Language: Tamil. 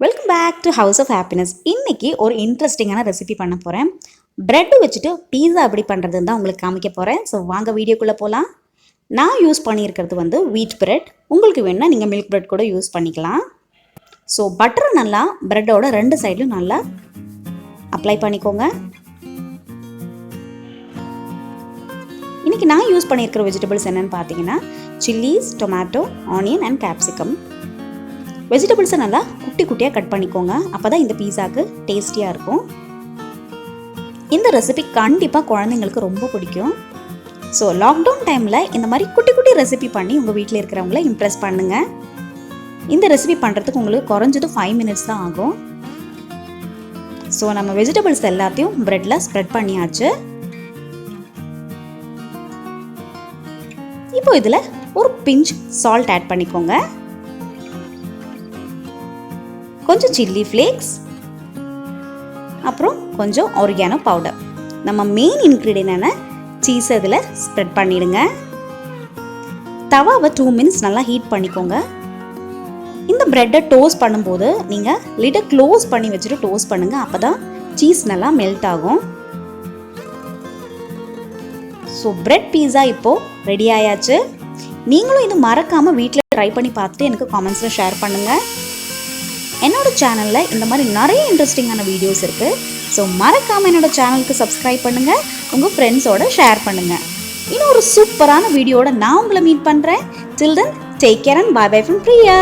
Welcome back to house of happiness. இன்றைக்கி ஒரு இன்ட்ரெஸ்டிங்கான ரெசிபி பண்ண போகிறேன். ப்ரெட்டு வச்சுட்டு பீஸா எப்படி பண்ணுறதுன்னு தான் உங்களுக்கு காமிக்க போகிறேன். ஸோ வாங்க வீடியோக்குள்ளே போகலாம். நான் யூஸ் பண்ணியிருக்கிறது வந்து வீட் பிரெட். உங்களுக்கு வேணுன்னா நீங்கள் மில்க் பிரெட் கூட யூஸ் பண்ணிக்கலாம். ஸோ பட்டரை நல்லா ப்ரெட்டோட ரெண்டு சைட்லையும் நல்லா அப்ளை பண்ணிக்கோங்க. இன்றைக்கி நான் யூஸ் பண்ணியிருக்கிற வெஜிடபிள்ஸ் என்னென்னு பார்த்தீங்கன்னா chillies, tomato, onion and capsicum. வெஜிடபிள்ஸை நல்லா குட்டி குட்டியாக கட் பண்ணிக்கோங்க. அப்போ தான் இந்த பீஸாவுக்கு டேஸ்டியாக இருக்கும். இந்த ரெசிபி கண்டிப்பாக குழந்தைங்களுக்கு ரொம்ப பிடிக்கும். ஸோ லாக்டவுன் டைமில் இந்த மாதிரி குட்டி குட்டி ரெசிபி பண்ணி உங்கள் வீட்டில் இருக்கிறவங்கள இம்ப்ரெஸ் பண்ணுங்கள். இந்த ரெசிபி பண்ணுறதுக்கு உங்களுக்கு குறைஞ்சது 5 minutes தான் ஆகும். ஸோ நம்ம வெஜிடபிள்ஸ் எல்லாத்தையும் ப்ரெட்டில் ஸ்ப்ரெட் பண்ணியாச்சு. இப்போ இதில் ஒரு பிஞ்ச் சால்ட் ஆட் பண்ணிக்கோங்க. கொஞ்சம் சில்லி ஃப்ளேக்ஸ், அப்புறம் கொஞ்சம் ஆரிகானோ பவுடர். நம்ம மெயின் இன்க்ரீடியன்டான சீஸ் இதில் ஸ்ப்ரெட் பண்ணிடுங்க. தவாவை 2 minutes நல்லா ஹீட் பண்ணிக்கோங்க. இந்த ப்ரெட்டை டோஸ்ட் பண்ணும்போது நீங்கள் லிட்டை க்ளோஸ் பண்ணி வச்சுட்டு டோஸ்ட் பண்ணுங்கள். அப்போ தான் சீஸ் நல்லா மெல்ட் ஆகும். ஸோ ப்ரெட் பீஸா இப்போது ரெடி ஆயாச்சு. நீங்களும் இது மறக்காமல் வீட்டில் ட்ரை பண்ணி பார்த்துட்டு எனக்கு காமெண்ட்ஸில் ஷேர் பண்ணுங்கள். என்னோட சேனலில் இந்த மாதிரி நிறைய இன்ட்ரெஸ்டிங்கான வீடியோஸ் இருக்குது. ஸோ மறக்காமல் என்னோட சேனலுக்கு சப்ஸ்கிரைப் பண்ணுங்கள், உங்கள் ஃப்ரெண்ட்ஸோட ஷேர் பண்ணுங்கள். இன்னும் ஒரு சூப்பரான வீடியோட நான் உங்களை மீட் பண்ணுறேன். Till then take care and bye bye from Priya.